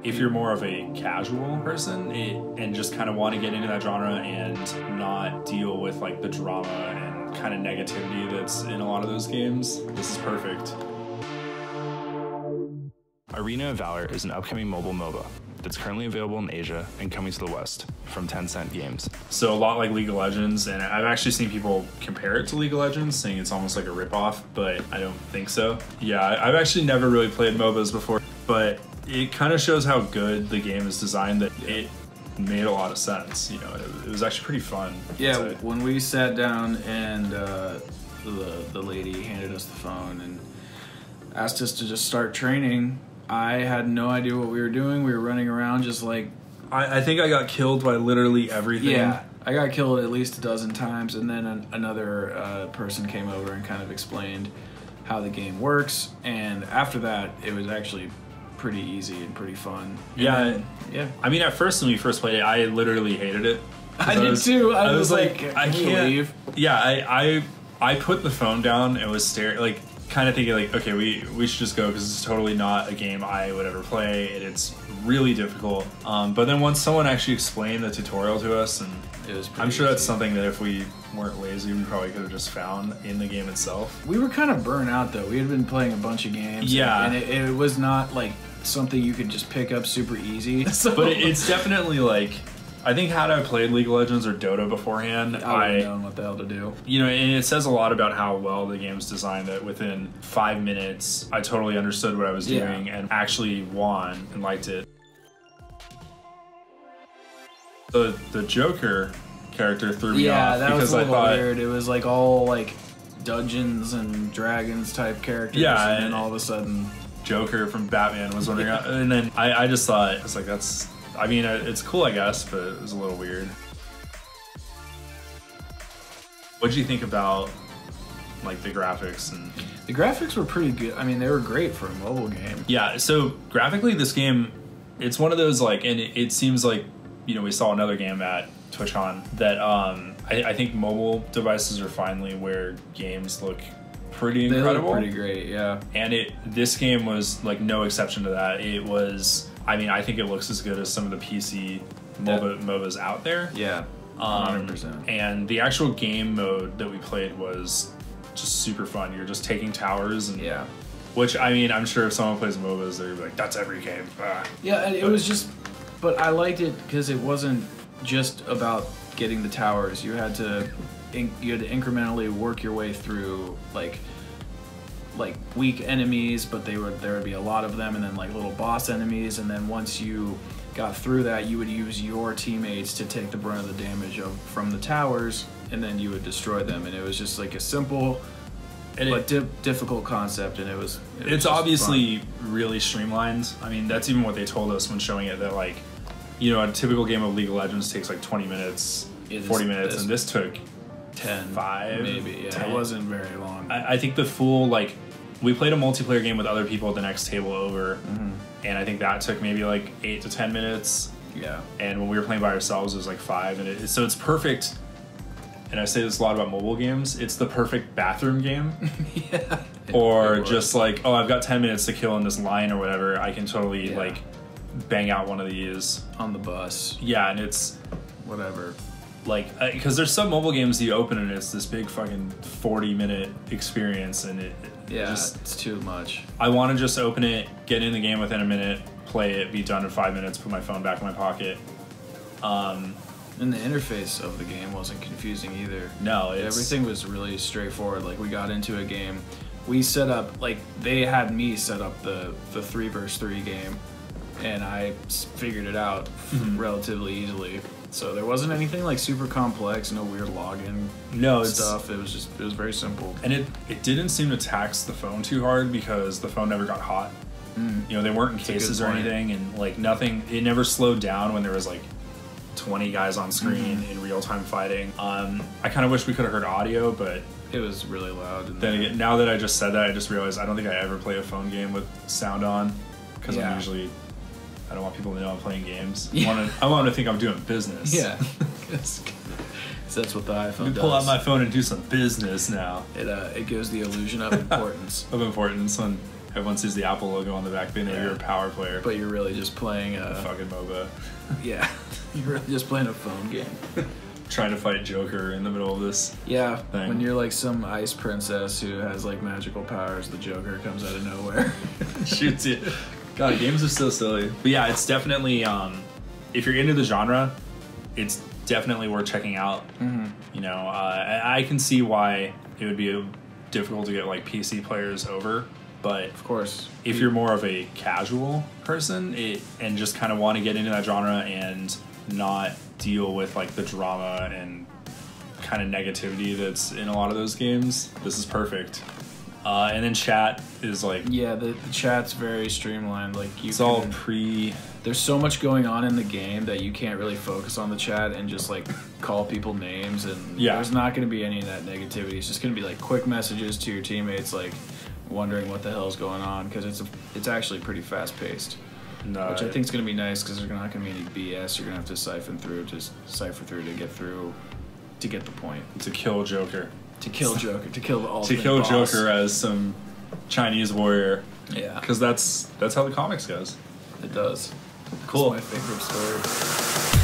if you're more of a casual person and just kind of want to get into that genre and not deal with like the drama and kind of negativity that's in a lot of those games, this is perfect. Arena of Valor is an upcoming mobile MOBA that's currently available in Asia and coming to the West from Tencent Games. So a lot like League of Legends, and I've actually seen people compare it to League of Legends, saying it's almost like a ripoff, but I don't think so. Yeah, I've actually never really played MOBAs before, but it kind of shows how good the game is designed that it made a lot of sense. You know, it was actually pretty fun. Yeah, when we sat down and the lady handed us the phone and asked us to just start training, I had no idea what we were doing. We were running around just like... I think I got killed by literally everything. Yeah, I got killed at least a dozen times, and then another person came over and kind of explained how the game works, and after that, it was actually pretty easy and pretty fun. Yeah. Yeah. I mean, at first, when we first played it, I literally hated it. I did too. I was like, I can't leave. Yeah, I put the phone down and was staring, like, kind of thinking like, okay, we should just go because it's totally not a game I would ever play, and it's really difficult. But then once someone actually explained the tutorial to us, and it was I'm sure that's something that if we weren't lazy, we probably could have just found in the game itself. We were kind of burnt out though. We had been playing a bunch of games. Yeah, and it was not like something you could just pick up super easy. So. But it's definitely like, I think had I played League of Legends or Dota beforehand, I would have known what the hell to do. You know, and it says a lot about how well the game's designed that within 5 minutes, I totally understood what I was doing and actually won and liked it. The Joker character threw me off. Yeah, that was a little weird. It was like all like Dungeons and Dragons type characters. Yeah, and then all of a sudden, Joker from Batman was wondering, and then I just thought, I was like, that's. I mean, it's cool, I guess, but it was a little weird. What did you think about, like, the graphics? And the graphics were pretty good. I mean, they were great for a mobile game. Yeah, so graphically, this game, it's one of those, like, and it seems like, you know, we saw another game at TwitchCon that I think mobile devices are finally where games look pretty incredible. They look pretty great, yeah. And this game was, like, no exception to that. It was... I mean, I think it looks as good as some of the PC MOBAs out there. Yeah, 100%. And the actual game mode that we played was just super fun. You're just taking towers, and which, I mean, I'm sure if someone plays MOBAs, they're like, that's every game. Yeah, and it was just, but I liked it because it wasn't just about getting the towers. You had to incrementally work your way through like weak enemies, but there would be a lot of them, and then like little boss enemies, and then once you got through that, you would use your teammates to take the brunt of the damage from the towers, and then you would destroy them. And it was just like a simple but difficult concept, and it's obviously really streamlined. I mean, that's even what they told us when showing it, that like, you know, a typical game of League of Legends takes like 20 minutes, 40 minutes, and this took 5 maybe. Yeah, 10. It wasn't very long. I think the full, like, we played a multiplayer game with other people at the next table over, and I think that took maybe like 8 to 10 minutes. Yeah. And when we were playing by ourselves, it was like 5, and so it's perfect. And I say this a lot about mobile games. It's the perfect bathroom game. Yeah. Or just like, oh, I've got 10 minutes to kill in this line or whatever. I can totally like bang out one of these on the bus. Yeah, and it's whatever. Like, because there's some mobile games you open and it's this big fucking 40-minute experience, and it's too much. I want to just open it, get in the game within a minute, play it, be done in 5 minutes, put my phone back in my pocket. And the interface of the game wasn't confusing either. No, everything was really straightforward. Like, we got into a game, we set up, like, they had me set up the 3 versus 3 game, and I figured it out relatively easily. So there wasn't anything like super complex, no weird login stuff. It was very simple. And it didn't seem to tax the phone too hard because the phone never got hot. You know, they weren't in cases or anything, and like nothing, it never slowed down when there was like 20 guys on screen in real time fighting. I kind of wish we could have heard audio, but it was really loud. Then again, now that I just said that, I just realized I don't think I ever play a phone game with sound on, because I'm usually, I don't want people to know I'm playing games. I want them to think I'm doing business. Yeah. So that's what the iPhone does. Pull out my phone and do some business now. It gives the illusion of importance. Of importance. And Everyone sees the Apple logo on the back, they know you're a power player. But you're really just playing a fucking MOBA. Yeah, you're really just playing a phone game. Trying to fight Joker in the middle of this. Yeah, thing. when you're like some ice princess who has like magical powers, the Joker comes out of nowhere. Shoots you. God, games are so silly. But yeah, it's definitely if you're into the genre, it's definitely worth checking out. You know, I can see why it would be difficult to get like PC players over, but Of course, if you're more of a casual person and just kind of want to get into that genre and not deal with like the drama and kind of negativity that's in a lot of those games, this is perfect. And then chat is like, yeah, the chat's very streamlined. Like it's all There's so much going on in the game that you can't really focus on the chat and just like call people names, and there's not going to be any of that negativity. It's just going to be like quick messages to your teammates, like wondering what the hell's going on, because it's actually pretty fast paced. Which I think is going to be nice, because there's not going to be any BS. You're going to have to cipher through to get the point. To kill Joker. To kill Joker. To kill the ultimate To kill boss. Joker as some Chinese warrior. Yeah. Because that's how the comics goes. It does. Cool. It's my favorite story.